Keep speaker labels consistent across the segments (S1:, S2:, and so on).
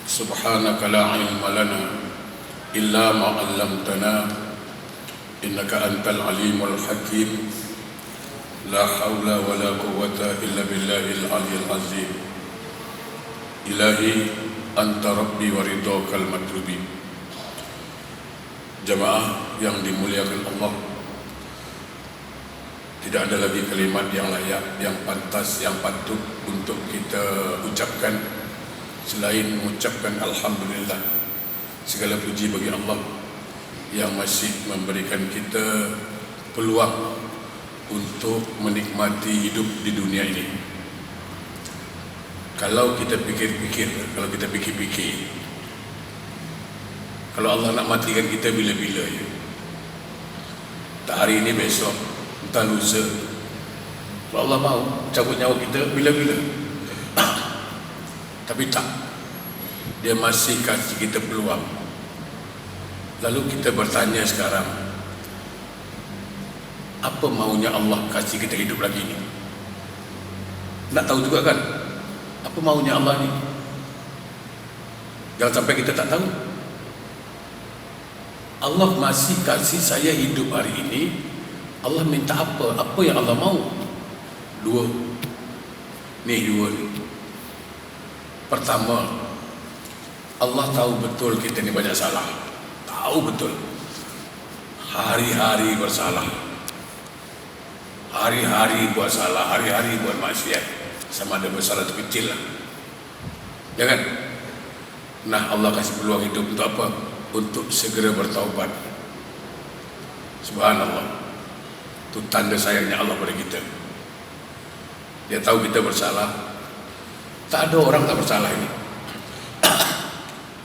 S1: Subhanaka la ilma lana illa ma 'allamtana innaka antal alimul hakim. La haula wa la quwwata illa billahil aliyyil azim. Ilahi anta rabbi wa ridhakal matlubi. Jamaah yang dimuliakan Allah, tidak ada lagi kalimat yang layak, yang pantas, yang patut untuk kita ucapkan selain mengucapkan alhamdulillah. Segala puji bagi Allah yang masih memberikan kita peluang untuk menikmati hidup di dunia ini. Kalau kita fikir-fikir, kalau Allah nak matikan kita bila-bila ya, tak hari ini, besok, entah lusa. Kalau Allah mau cabut nyawa kita bila-bila, tapi tak, Dia masih kasih kita peluang. Lalu kita bertanya sekarang, apa maunya Allah kasih kita hidup lagi ni? Nak tahu juga kan apa maunya Allah ni? Jangan sampai kita tak tahu. Allah masih kasih saya hidup hari ini. Allah minta apa? Apa yang Allah mau? Dua ni. Pertama, Allah tahu betul kita ni banyak salah. Tahu betul. Hari-hari bersalah. Hari-hari buat salah, hari-hari buat maksiat. Sama ada besar atau kecil lah. Ya kan? Nah, Allah kasih peluang hidup untuk apa? Untuk segera bertaubat. Subhanallah. Itu tanda sayangnya Allah pada kita. Dia tahu kita bersalah. Tak ada orang tak bersalah ini.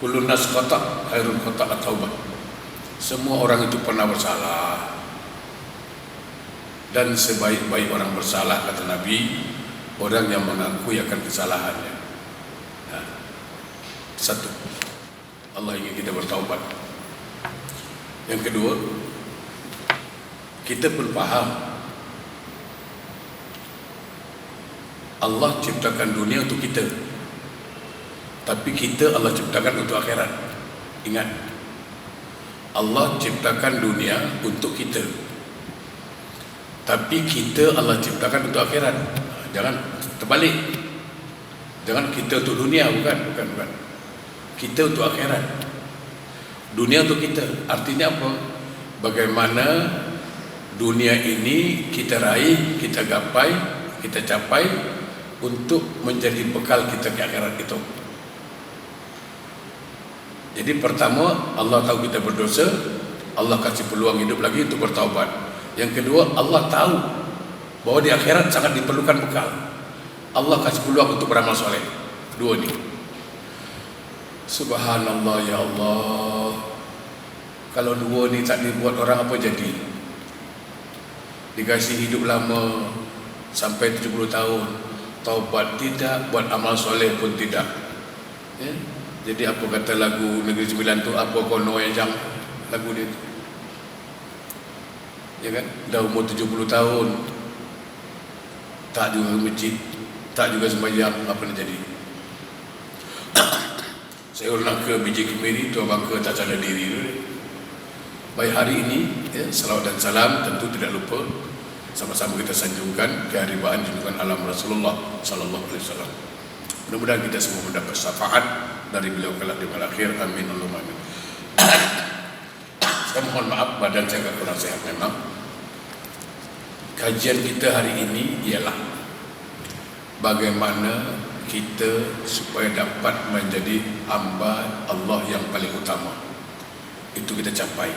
S1: Kullun nas khata' khairul khata' at-taubah. Semua orang itu pernah bersalah. Dan sebaik-baik orang bersalah, kata Nabi, orang yang mengakui akan kesalahannya. Nah, satu, Allah ingin kita bertaubat. Yang kedua, kita pun faham Allah ciptakan dunia untuk kita, tapi kita Allah ciptakan untuk akhirat. Ingat, Allah ciptakan dunia untuk kita, tapi kita Allah ciptakan untuk akhirat. Jangan terbalik. Jangan kita untuk dunia, bukan. Kita untuk akhirat. Dunia untuk kita. Artinya apa? Bagaimana dunia ini kita raih, kita gapai, kita capai untuk menjadi bekal kita ke akhirat itu. Jadi pertama, Allah tahu kita berdosa, Allah kasih peluang hidup lagi untuk bertaubat. Yang kedua, Allah tahu bahwa di akhirat sangat diperlukan bekal. Allah kasih peluang untuk beramal soleh. Dua ni. Subhanallah, ya Allah. Kalau dua ni tak dibuat, orang apa jadi? Dikasih hidup lama sampai 70 tahun, taubat tidak, buat amal soleh pun tidak. Ya? Jadi apa kata lagu Negeri Sembilan tu, apa kono yang jang, lagu dia tu. Ya kan? Dah umur 70 tahun, tak juga masjid, tak juga sembahyang, apa nak jadi? Saya nak ke biji kemiri, tu abang ke tak sadar diri dulu. Baik, hari ini ya, salawat dan salam tentu tidak lupa sama-sama kita sanjungkan keharibaan junjungan alam Rasulullah sallallahu alaihi wasallam. Mudah-mudahan kita semua mendapat syafaat dari beliau kelak di akhir. Amin Allahumma amin. Saya mohon maaf, badan saya agak kurang sehat memang. Kajian kita hari ini ialah bagaimana kita supaya dapat menjadi hamba Allah yang paling utama. Itu kita capai.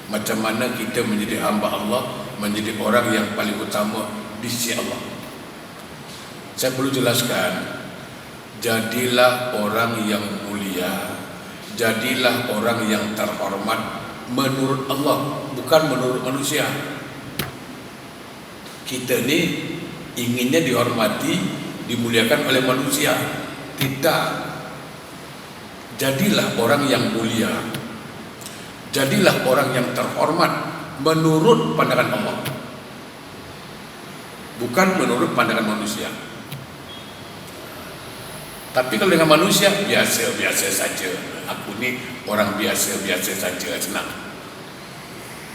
S1: Macam mana kita menjadi hamba Allah, menjadi orang yang paling utama di sisi Allah. Saya perlu jelaskan, jadilah orang yang mulia, jadilah orang yang terhormat menurut Allah, bukan menurut manusia. Kita ni inginnya dihormati, dimuliakan oleh manusia. Tidak. Jadilah orang yang mulia, jadilah orang yang terhormat menurut pandangan Allah, bukan menurut pandangan manusia. Tapi kalau dengan manusia biasa-biasa saja. Aku ni orang biasa-biasa saja, senang.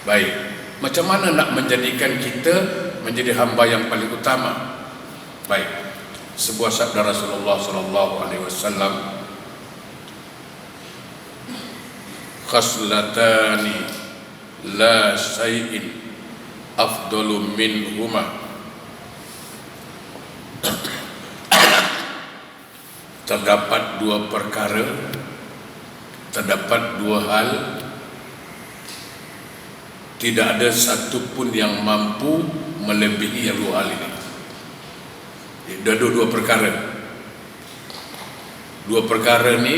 S1: Baik, macam mana nak menjadikan kita menjadi hamba yang paling utama? Baik, sebuah sabda Rasulullah sallallahu alaihi wasallam, khaslatani la syai'in afdalu minhuma. Terdapat dua perkara, terdapat dua hal, tidak ada satu pun yang mampu melebihi yang dua hal ini. Ada dua perkara. Dua perkara ni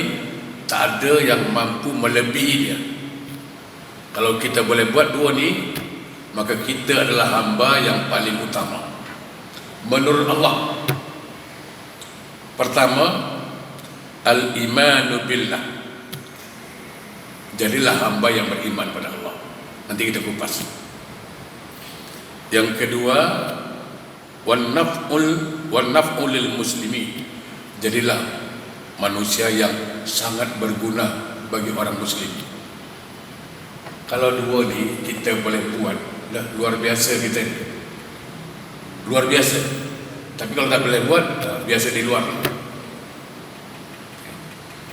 S1: tak ada yang mampu melebihinya. Kalau kita boleh buat dua ni, maka kita adalah hamba yang paling utama menurut Allah. Pertama, al-imanu billah. Jadilah hamba yang beriman pada Allah. Nanti kita kupas. Yang kedua, wan naf'ul lil muslimin. Jadilah manusia yang sangat berguna bagi orang muslim. Kalau dua ni kita boleh buat, dah luar biasa kita ni. Luar biasa. Tapi kalau tak boleh buat, biasa di luar.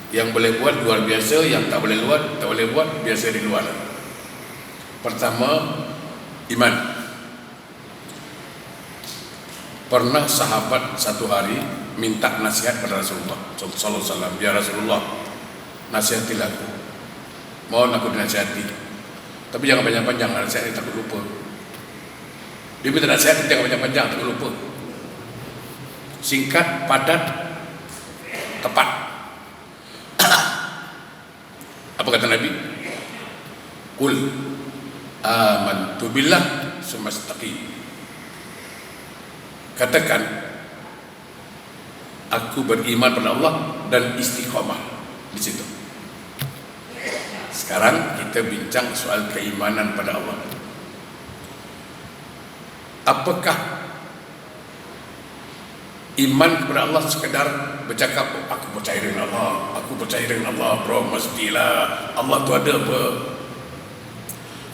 S1: Yang boleh buat luar biasa, yang tak boleh buat biasa di luar. Pertama, iman. Pernah sahabat satu hari minta nasihat pada Rasulullah sallallahu alaihi wasallam, ya Rasulullah, nasihatilah aku. Mohon aku dinasihati. Tapi jangan panjang-panjang nasihat, takut lupa. Dia minta nasihat, jangan panjang-panjang, takut lupa. Singkat, padat, tepat. Apa kata Nabi? Qul amantu billah sumastaqim. Katakan, aku beriman pada Allah dan istiqamah di situ. Sekarang kita bincang soal keimanan pada Allah. Apakah iman kepada Allah sekedar bercakap, aku percaya dengan Allah, aku percaya dengan Allah, bro, mestilah Allah tu ada apa?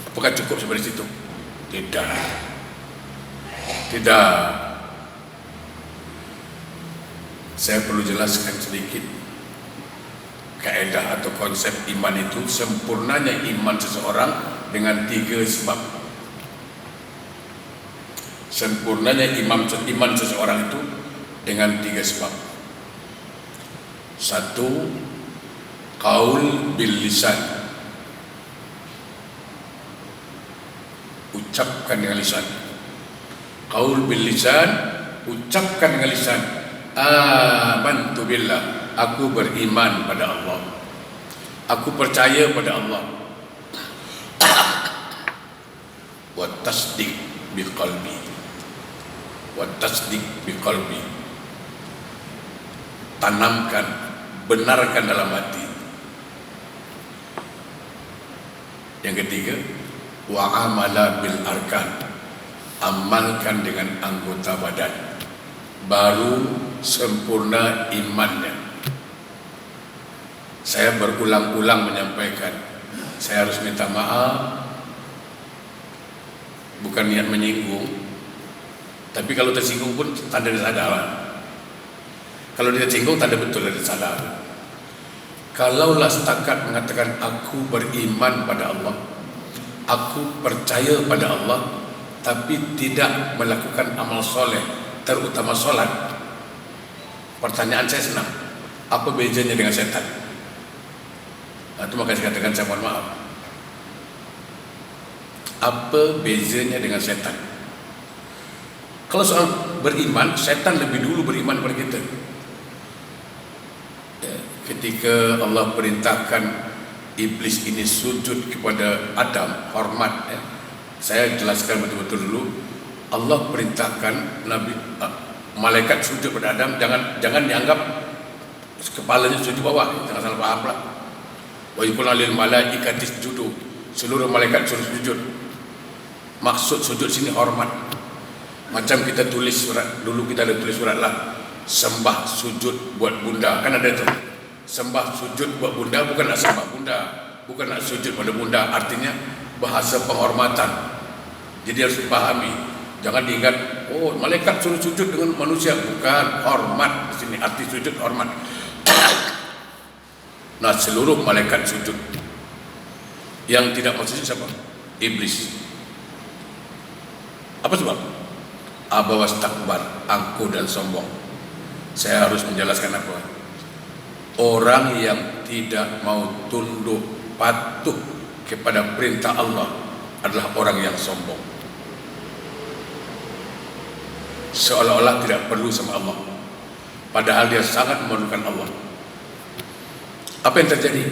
S1: Apakah cukup sampai di situ? Tidak. Tidak. Saya perlu jelaskan sedikit kaedah atau konsep iman itu. Sempurnanya iman seseorang dengan tiga sebab. Sempurnanya iman seseorang itu dengan tiga sebab. Satu, qaul bil lisan, ucapkan dengan lisan. Qaul bil lisan, ucapkan dengan lisan. Amantu billah, aku beriman pada Allah, aku percaya pada Allah. Wa tasdiq biqalbi, wa tasdiq biqalbi, tanamkan, benarkan dalam hati. Yang ketiga, wa amala bil arkan, amalkan dengan anggota badan. Baru sempurna imannya. Saya berulang-ulang menyampaikan, saya harus minta maaf, bukan niat menyinggung, tapi kalau tersinggung pun tanda sadar. Kalau dia tersinggung, tanda betul dia sadar. Kalaulah setakat mengatakan aku beriman pada Allah, aku percaya pada Allah, tapi tidak melakukan amal soleh, terutama solat, pertanyaan saya senang, apa bezanya dengan setan? Itu maka saya katakan, saya mohon maaf. Apa bezanya dengan setan? Kalau soal beriman, setan lebih dulu beriman kepada kita. Ketika Allah perintahkan iblis ini sujud kepada Adam, hormat, saya jelaskan betul-betul dulu. Allah perintahkan malaikat sujud pada Adam, jangan dianggap kepalanya sujud bawah, jangan salah paham lah. Wa yaqulu lil malaikati isjudu, seluruh malaikat suruh sujud. Maksud sujud sini hormat. Macam kita tulis surat, dulu kita ada tulis surat lah, sembah sujud buat bunda, kan ada tu. Sembah sujud buat bunda bukan nak sembah bunda, bukan nak sujud pada bunda, artinya bahasa penghormatan. Jadi harus dipahami. Jangan diingat, oh malaikat suruh sujud dengan manusia, bukan, hormat di sini, arti sujud hormat. Nah, seluruh malaikat sujud. Yang tidak mau sujud siapa? Iblis. Apa sebab? Aba wastakbar, angkuh dan sombong. Saya harus menjelaskan apa? Orang yang tidak mau tunduk patuh kepada perintah Allah adalah orang yang sombong. Seolah-olah tidak perlu sama Allah, padahal dia sangat memerlukan Allah. Apa yang terjadi?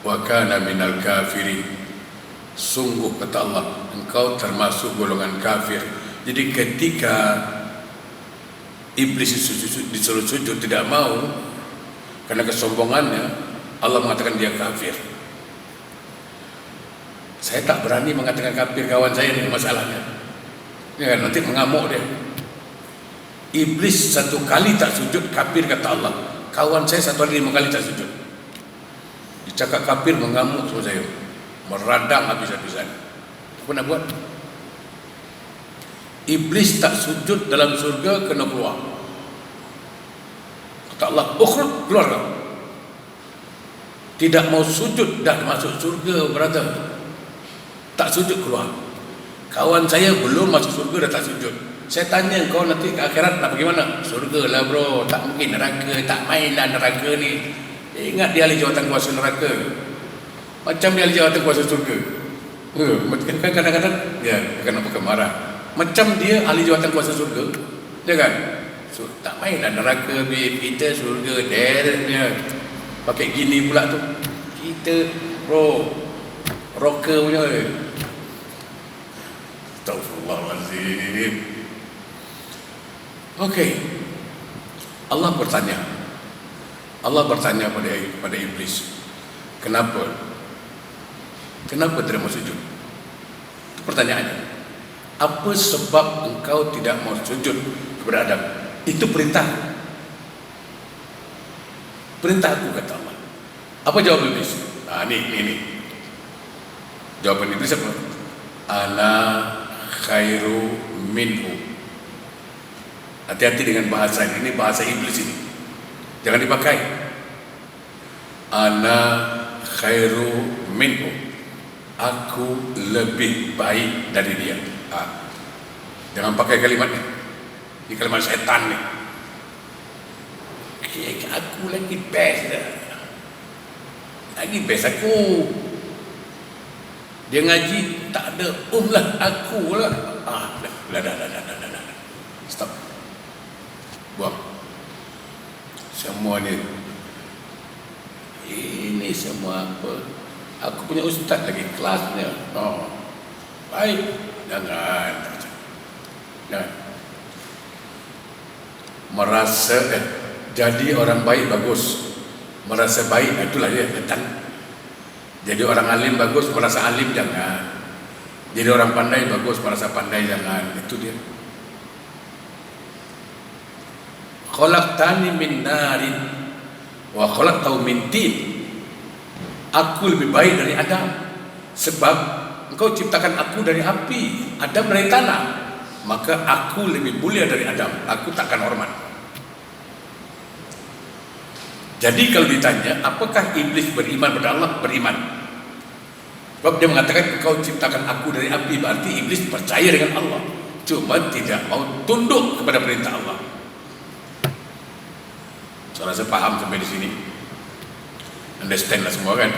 S1: Wa kana minal kafirin. Sungguh kata Allah, engkau termasuk golongan kafir. Jadi ketika iblis disuruh sujud tidak mau karena kesombongannya, Allah mengatakan dia kafir. Saya tak berani mengatakan kafir kawan saya, ini masalahnya. Ya, nanti mengamuk dia. Iblis satu kali tak sujud kafir kata Allah. Kawan saya satu hari 5 kali tak sujud. Dicakap kafir mengamuk sama saya, meradang habis-habisan. Apa nak buat? Iblis tak sujud dalam surga kena keluar. Kata Allah, ukhrud, keluar kau. Tidak mau sujud dah masuk surga, brother. Tak sujud keluar. Kawan saya belum masuk surga dah tak sujud. Saya tanya, kau nanti ke akhirat nak bagaimana? Surga lah bro, tak mungkin neraka, tak mainlah neraka ni. Ingat dia ahli jawatan kuasa neraka, macam dia ahli jawatan kuasa surga. Kadang-kadang dia akan apa marah. Macam dia ahli jawatan kuasa surga, ya kan? So, tak mainlah neraka, kita surga directnya. Pakai gini pula tu. Kita bro, rocker punya. Astagfirullahaladzim. Okey. Allah bertanya pada iblis, kenapa tidak mau sujud? Itu pertanyaannya. Apa sebab engkau tidak mau sujud kepada Adam? Itu perintah aku kata Allah. Apa jawab iblis? Ini jawaban iblis apa? Ana khairu minhu. Hati-hati dengan bahasa ini bahasa iblis ini, jangan dipakai. Ana khairu minhu, aku lebih baik dari dia. Jangan pakai kalimat ini. Ini kalimat setan nih. Aku lagi best dah. Lagi best aku. Dia ngaji tak ada lah, aku lah. Dah. Stop. Buang. Semua ni. Ini semua apa? Aku punya ustaz lagi kelasnya. Oh. Baik. Jangan. Merasa jadi orang baik bagus. Merasa baik itulah dia setan. Jadi orang alim bagus, merasa alim jangan. Jadi orang pandai bagus, merasa pandai jangan. Itu dia. Khalaqtani min narin wa khalaqtahu min tin. Aku lebih baik dari Adam, sebab engkau ciptakan aku dari api, Adam dari tanah. Maka aku lebih mulia dari Adam. Aku takkan hormat. Jadi kalau ditanya, apakah iblis beriman pada Allah? Beriman. Sebab dia mengatakan engkau ciptakan aku dari api, berarti iblis percaya dengan Allah, cuma tidak mau tunduk kepada perintah Allah. Saya rasa paham sampai di sini. Understand lah semua kan?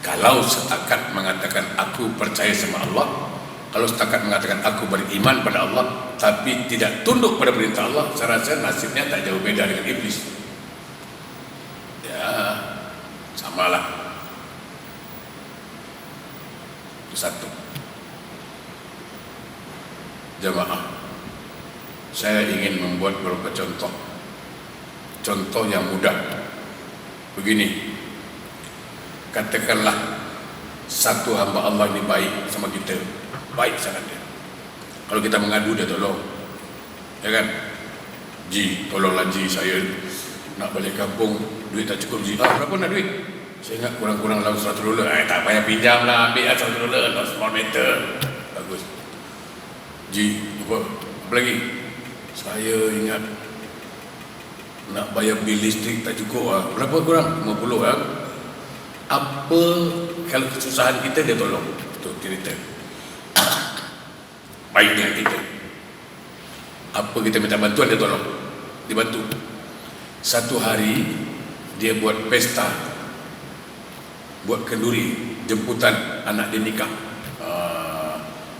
S1: Kalau setakat mengatakan aku percaya sama Allah, kalau setakat mengatakan aku beriman pada Allah, tapi tidak tunduk pada perintah Allah, saya rasa nasibnya tak jauh beda dengan iblis. Ya, samalah. Itu satu. Jamaah, saya ingin membuat beberapa contoh yang mudah. Begini, katakanlah satu hamba Allah ini baik sama kita, baik sangat dia. Kalau kita mengadu dia tolong, ya kan? Ji, tolonglah Ji, saya nak balik kampung, duit tak cukup Ji. Berapa nak duit? Saya ingat kurang-kurang lalu $100. Tak payah pinjam lah, ambil $100, not small matter. Bagus. Ji, apa lagi? Saya ingat nak bayar bil listrik tak cukup lah. Berapa kurang? 50 lah. Apa kalau kesusahan kita dia tolong untuk cerita. Baik dengan kita. Apa kita minta bantuan dia tolong, dibantu. Satu hari dia buat pesta, buat kenduri, jemputan anak dia nikah.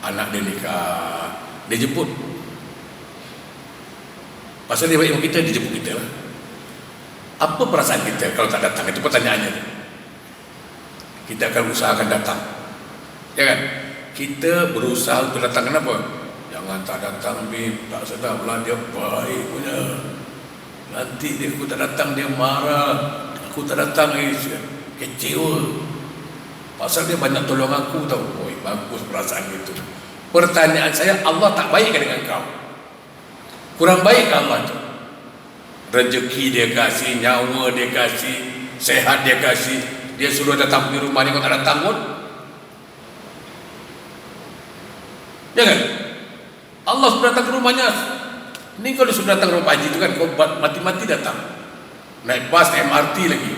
S1: Anak dia nikah, dia jemput. Pasal dia baik dengan kita, dia jemput kita lah. Apa perasaan kita kalau tak datang? Itu pertanyaannya. Kita akan usahakan datang, ya kan? Kita berusaha untuk datang. Kenapa? Jangan tak datang, Bib. Tak sedap lah, dia baik punya. Nanti dia aku tak datang, dia marah. Aku tak datang, kecewa. Pasal dia banyak tolong aku tau. Oh, bagus perasaan itu. Pertanyaan saya, Allah tak baik dengan kau? Kurang baik Allah tu? Rezeki dia kasih, nyawa dia kasih, sehat dia kasih, dia suruh datang di rumah ni, kau tak datang pun. Ya kan? Allah sudah datang ke rumahnya. Ni kalau sudah datang ke rumah Haji tu kan, kau mati-mati datang, naik bas, naik MRT lagi.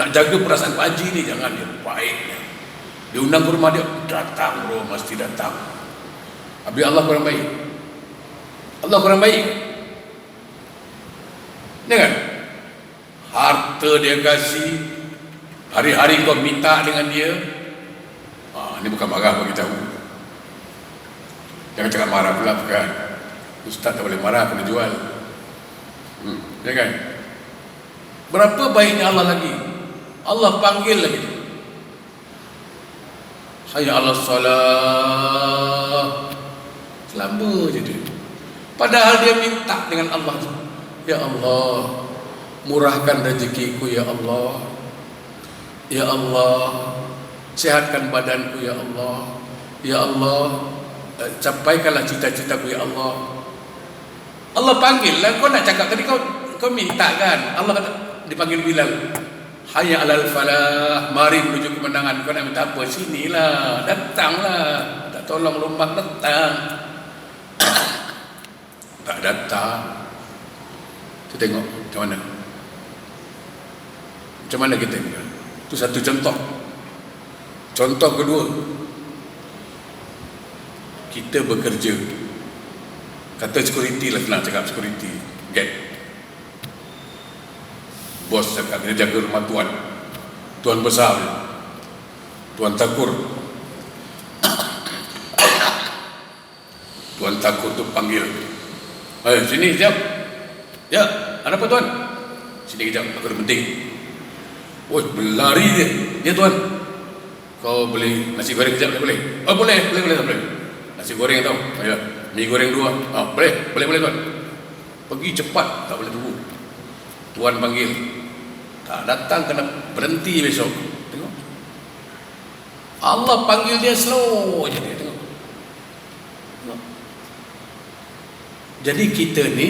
S1: Nak jaga perasaan Pak Haji ni, jangan dia baiknya. Dia undang ke rumah dia, datang bro, mesti datang. Habis Allah kurang baik? Allah kurang baik? Ya kan? Harta dia kasih, hari-hari kau minta dengan dia. Ini bukan marah bagi tahu. Jangan cakap marah pula, bukan. Ustaz tak boleh marah, kena jual. Ya kan? Berapa baiknya Allah lagi? Allah panggil lagi. Hayya 'alas salah. Selamba je dia. Padahal dia minta dengan Allah. Ya Allah, murahkan rezekiku ya Allah. Ya Allah, sihatkan badanku ya Allah. Ya Allah, capaikanlah cita-citaku ya Allah. Allah panggil lah. Kau nak cakap tadi, kau minta kan? Allah kata, dipanggil Bilal, hayya 'alal falah, mari menuju kemenangan. Kau nak minta apa? Sinilah, datanglah. Tak tolong rumah, datang. Tak datang. Kita tengok macam mana. Macam mana kita ni? Itu satu contoh. Contoh kedua, kita bekerja. Kata security lah, senang cakap security, gate. Bos cakap dia jaga rumah tuan. Tuan besar, Tuan Takur. Tuan Takur tu panggil, sini sekejap. Ya, ada apa tuan? Sini kejap, aku ada penting. Oh, berlari dia. Ya tuan, kau beli nasi goreng kejap boleh? Oh boleh. Nasi goreng tau. Ya, mi goreng 2. Boleh tuan. Pergi cepat, tak boleh tunggu. Tuan panggil, tak datang, kena berhenti besok. Tengok, Allah panggil dia slow je dia. Tengok. Jadi kita ni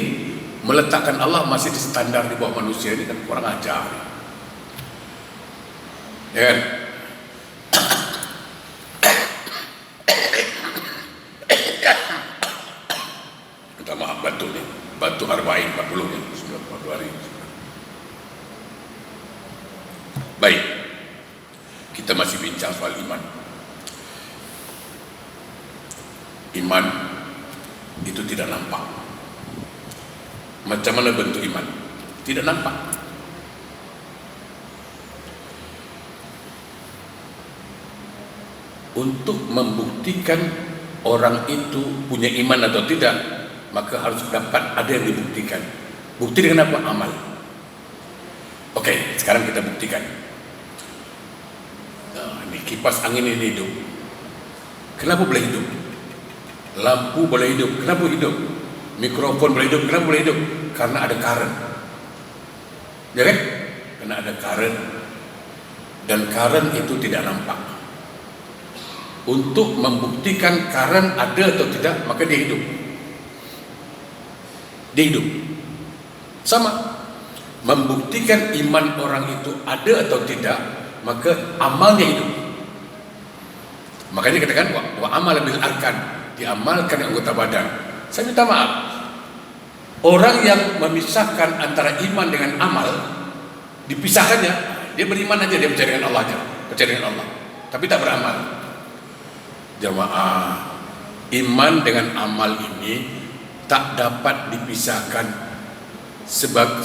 S1: meletakkan Allah masih di standar di bawah manusia ni kan kurang ajar. Ya kan? Minta maaf batuk ni, batuk arba'in 40 ni, 90 hari. Baik, kita masih bincang soal iman. Iman itu tidak nampak. Macam mana bentuk iman? Tidak nampak. Untuk membuktikan orang itu punya iman atau tidak, maka harus dapat ada yang dibuktikan. Bukti dengan apa? Amal. Okey, sekarang kita buktikan. Ini kipas angin ini hidup. Kenapa boleh hidup? Lampu boleh hidup. Kenapa hidup? Mikrofon boleh hidup. Kenapa boleh hidup? Karena ada current. Ya kan? Karena ada current. Dan current itu tidak nampak. untuk membuktikan Karen ada atau tidak, maka dia hidup. Dia hidup. Sama, membuktikan iman orang itu ada atau tidak, maka amalnya hidup. Makanya katakan wa amal bil arkan, diamalkan anggota badan. Saya minta maaf, orang yang memisahkan antara iman dengan amal, dipisahkannya, dia beriman aja, dia percaya dengan Allah aja, percaya dengan Allah, tapi tak beramal. Jamaah, iman dengan amal ini tak dapat dipisahkan,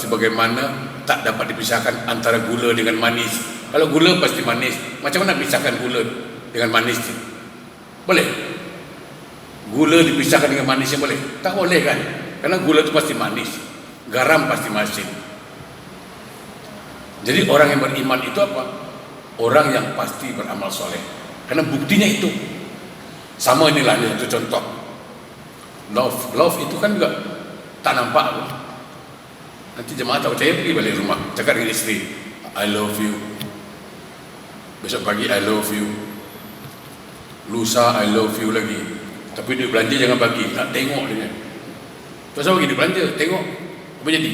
S1: sebagaimana tak dapat dipisahkan antara gula dengan manis. Kalau gula pasti manis, macam mana pisahkan gula dengan manis? Boleh? Gula dipisahkan dengan manisnya boleh? Tak boleh kan? Karena gula itu pasti manis, garam pasti masin. Jadi orang yang beriman itu apa? Orang yang pasti beramal soleh, karena buktinya itu. Sama inilah satu contoh. Love itu kan juga tak nampak pun. Nanti jemaah tak percaya, pergi balik rumah, cakap dengan isteri, I love you. Besok pagi I love you. Lusa I love you lagi. Tapi duit belanja jangan bagi, nak tengok dia. Terus bagi duit belanja, tengok apa jadi.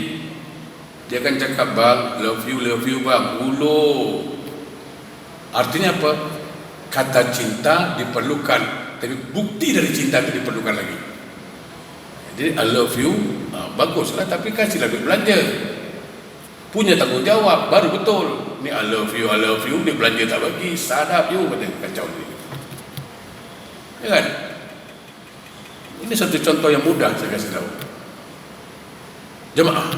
S1: Dia akan cakap, bang, love you bang, ulu. Artinya apa? Kata cinta diperlukan, tapi bukti dari cinta itu diperlukan lagi. Jadi I love you, baguslah, tapi kasihlah duit belanja. Punya tanggungjawab, baru betul. Ni I love you, dia belanja tak bagi, sadap you, kacau ni. Ya kan? Ini satu contoh yang mudah saya kasih tahu. Jemaah.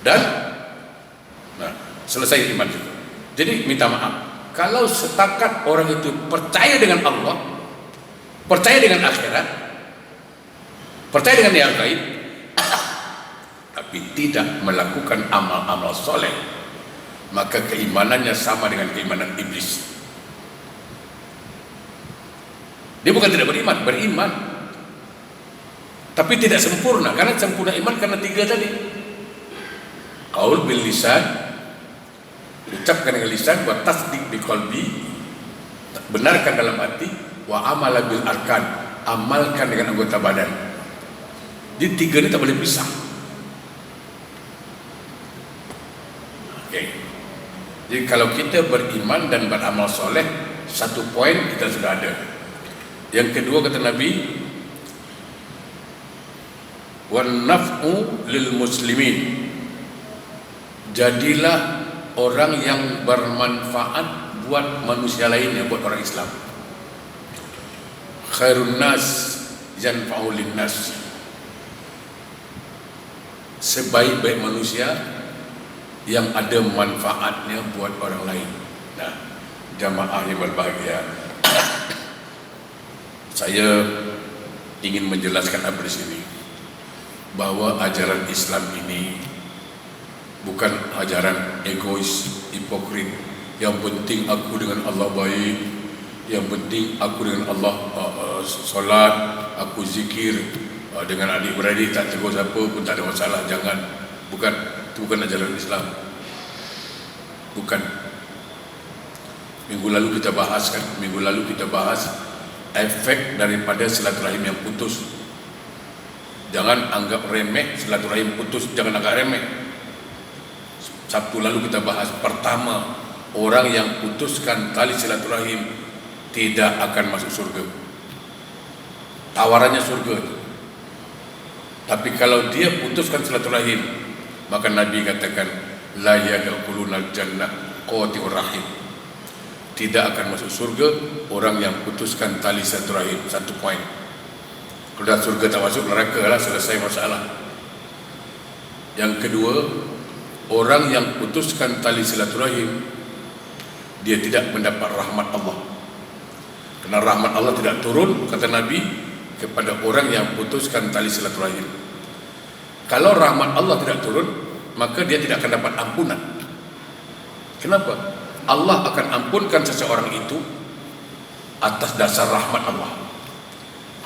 S1: Dan selesai iman juga. Jadi minta maaf. Kalau setakat orang itu percaya dengan Allah, percaya dengan akhirat, percaya dengan yang gaib, tapi tidak melakukan amal-amal soleh, maka keimanannya sama dengan keimanan iblis. Dia bukan tidak beriman, tapi tidak sempurna. Karena sempurna iman karena 3 tadi. Qaul bil lisan, ucapkan dengan lisan, wa tasdiq bi qalbi, benarkan dalam hati, wa amala bil arkan, amalkan dengan anggota badan. Jadi 3 ini tak boleh pisah. Okay. Jadi kalau kita beriman dan beramal soleh, 1 poin kita sudah ada. Yang kedua kata Nabi, wan naf'u lil muslimin, jadilah orang yang bermanfaat buat manusia lainnya, buat orang Islam. Khairun nas yanfa'u lin nas, sebaik-baik manusia yang ada manfaatnya buat orang lain. Nah, jamaah yang berbahagia, saya ingin menjelaskan apa di sini, bahwa ajaran Islam ini bukan ajaran egois, hipokrit. Yang penting aku dengan Allah baik, yang penting aku dengan Allah solat, aku zikir, dengan adik-beradik tak tegur siapa pun tak ada masalah. Jangan, bukan, itu bukan ajaran Islam. Bukan. Minggu lalu kita bahas efek daripada silaturahim yang putus. Jangan anggap remeh silaturahim putus, jangan anggap remeh. Sabtu lalu kita bahas, pertama, orang yang putuskan tali silaturahim tidak akan masuk surga. Tawarannya surga. Tapi kalau dia putuskan silaturahim, maka Nabi katakan, la yadkhulunal jannah qati'ur rahim, tidak akan masuk surga orang yang putuskan tali silaturahim. 1 poin. Kalau dah surga tak masuk, neraka lah, selesai masalah. Yang kedua, orang yang putuskan tali silaturahim, dia tidak mendapat rahmat Allah. Kerana rahmat Allah tidak turun, kata Nabi, kepada orang yang putuskan tali silaturahim. Kalau rahmat Allah tidak turun, maka dia tidak akan dapat ampunan. Kenapa? Allah akan ampunkan seseorang itu atas dasar rahmat Allah.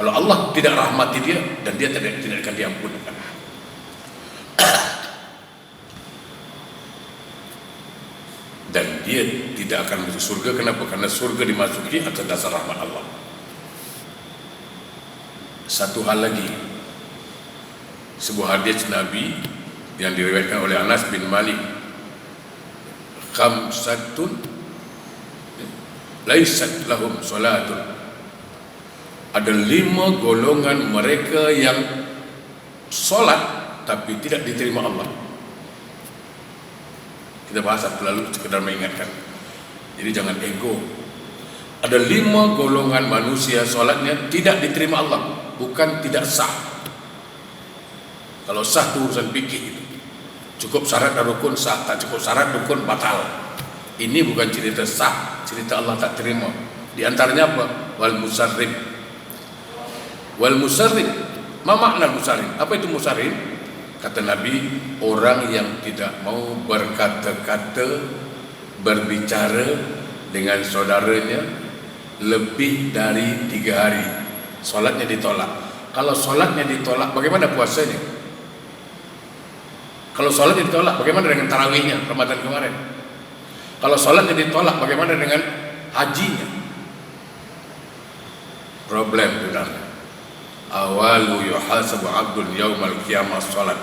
S1: Kalau Allah tidak rahmati dia, dan dia tidak akan diampunkan. Dan dia tidak akan masuk surga. Kenapa? Karena surga dimasuki atas dasar rahmat Allah. Satu hal lagi, sebuah hadis Nabi yang diriwayatkan oleh Anas bin Malik, khamsatun laisat lahum salatun, ada 5 golongan mereka yang solat tapi tidak diterima Allah. Kita bahas lalu sekedar mengingatkan, jadi jangan ego. Ada 5 golongan manusia solatnya tidak diterima Allah, bukan tidak sah. Kalau sah itu urusan fikih itu. Cukup syarat dan rukun sah, tak cukup syarat rukun batal. Ini bukan cerita sah, cerita Allah tak terima. Di antaranya apa? Wal musarrif. Wal musarrif. Ma makna musarrif? Apa itu musarrif? Kata Nabi, orang yang tidak mau berkata-kata, berbicara dengan saudaranya lebih dari 3 hari, solatnya ditolak. Kalau solatnya ditolak, bagaimana puasanya? Kalau solatnya ditolak, bagaimana dengan tarawihnya Ramadan kemarin? Kalau solatnya ditolak, bagaimana dengan hajinya? Problem benar. Awalu yuhasabu abdul yaumal qiyamah salat.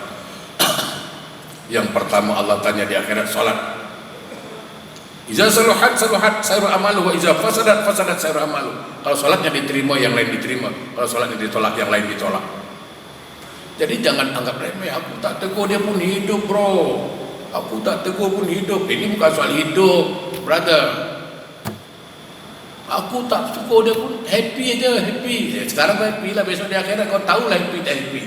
S1: Yang pertama Allah tanya di akhirat salat. Iza saluhat saluhat sairu amalu, wa iza fasadat fasadat sairu amalu. Kalau salatnya diterima, yang lain diterima. Kalau salatnya ditolak, yang lain ditolak. Jadi jangan anggap remeh. Aku tak tegur, dia pun hidup, bro. Aku tak tegur pun hidup. Ini bukan soal hidup, brother. Aku tak tegur, dia pun happy aja, happy. Sekarang happy lah, besok di akhirat kau tahulah happy tak happy.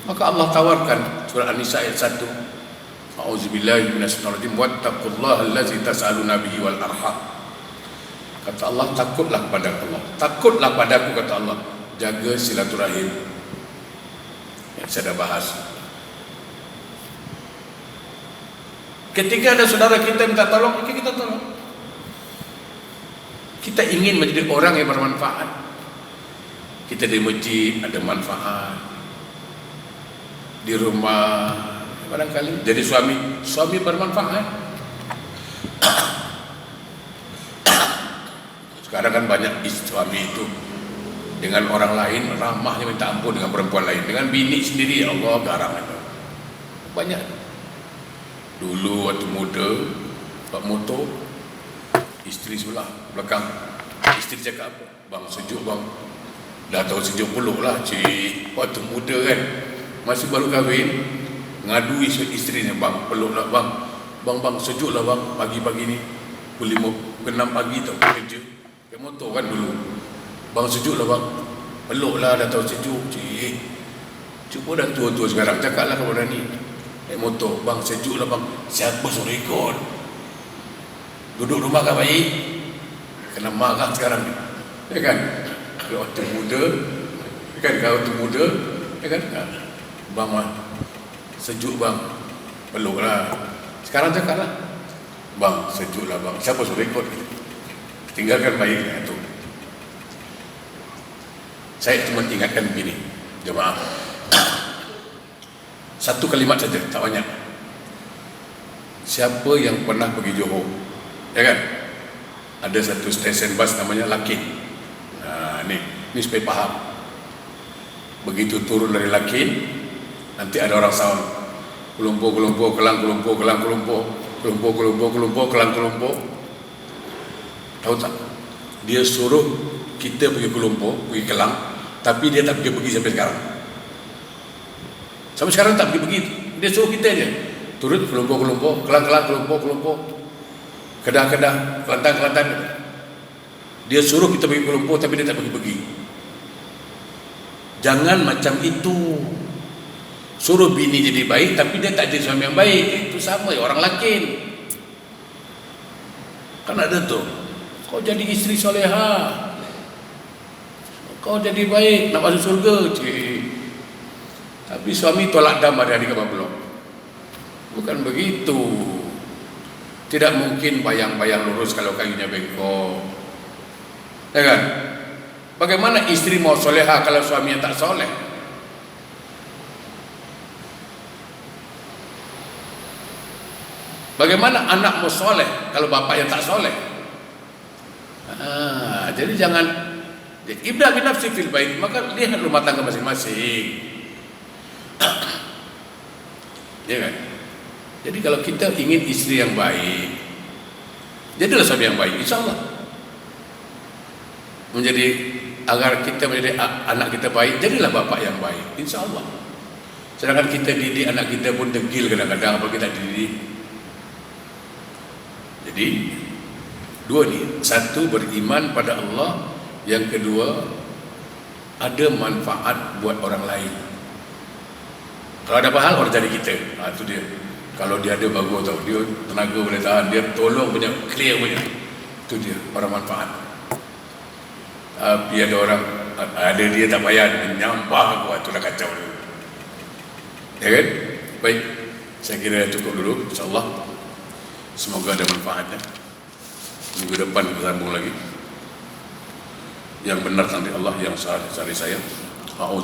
S1: Maka Allah tawarkan surah An-Nisa ayat 1. A'udzubillahi minasyaitonir rajim, wattaqullaha allazi tas'aluna bihi wal arham. Kata Allah, takutlah kepada Allah, takutlah padaku, kata Allah, jaga silaturahim. Yang saya dah bahas. Ketika ada saudara kita minta tolong, kita tolong. Kita ingin menjadi orang yang bermanfaat. Kita di masjid ada manfaat, di rumah barangkali jadi suami bermanfaat. Sekarang kan banyak suami itu dengan orang lain ramahnya minta ampun, dengan perempuan lain, dengan bini sendiri ya Allah garang itu. Banyak. Dulu waktu muda pak motor, isteri sebelah belakang, isteri cakap apa? Bang sejuk bang. Dah tahu sejuk peluk lah cik. Waktu muda kan, masih baru kahwin, ngadu isterinya, bang peluk lah bang. Bang sejuk lah bang, pagi-pagi ni pukul 5, 6 pagi tau kerja. Kayak motor kan dulu. Bang sejuk lah bang, peluk lah, dah tahu sejuk cik. Cuba dah tua-tua sekarang, cakap lah kalau berani. Naik motor, bang sejuk lah bang. Siapa suruh ikut? Duduk rumah kan baik? Kena marah sekarang ni, ya kan? Kalau waktu muda, ya kan? Kalau waktu muda, ya kan? Bang sejuk bang, peluk lah. Sekarang cakap lah, bang sejuk lah bang. Siapa suruh ikut? Tinggalkan baiknya itu. Saya cuma ingatkan begini, jemaah. Satu kalimat saja, tak banyak. Siapa yang pernah pergi Johor, ya kan? Ada satu stesen bas namanya Lakin. Nah, ni supaya paham. Begitu turun dari Lakin, nanti ada orang sound, Kelumpo, Kelang, Kelumpo, Kelang, Kelumpo, Kelang, Kelumpo. Tahu tak? Dia suruh kita pergi Kelumpo, pergi Kelang, tapi dia tak pergi sampai sekarang. Sampai sekarang tak pergi. Dia suruh kita je. Turut Kelumpo, Kelang, Kelumpo, Kedah, Kelantan. Dia suruh kita pergi Kelumpo, tapi dia tak pergi. Jangan macam itu. Suruh bini jadi baik, tapi dia tak jadi suami yang baik. Itu sama ya orang Lakin. Kan ada tuh. Kau jadi isteri soleha, kau jadi baik, nak masuk surga, cik. Tapi suami tolak dam hari-hari ke blok. Bukan begitu. Tidak mungkin bayang-bayang lurus kalau kayunya bengkok, ya kan? Bagaimana istri mau soleha kalau suaminya tak soleh? Bagaimana anakmu soleh kalau bapak yang tak soleh? Jadi jangan ibda bin nafsi fil bait, maka lihat rumah tangga masing-masing. Ya kan? Jadi kalau kita ingin istri yang baik, jadilah suami yang baik, insya Allah. Agar kita menjadi anak kita baik, jadilah bapak yang baik, insya Allah. Sedangkan kita didik anak kita pun degil kadang-kadang, apa kita didik. Jadi dua nih, satu beriman pada Allah, yang kedua ada manfaat buat orang lain. Kalau ada hal orang jadi kita, itu dia. Kalau dia ada bagus tau, dia tenaga boleh tahan, dia tolong punya, clear punya, itu dia orang manfaat. Tapi ada orang ada dia tak payah menyampah aku, itu dah kacau dulu. Ya kan? Baik, saya kira cukup dulu, insyaAllah. Semoga ada manfaatnya. Minggu depan kita sambung lagi. Yang benar nanti Allah, yang salah dari saya.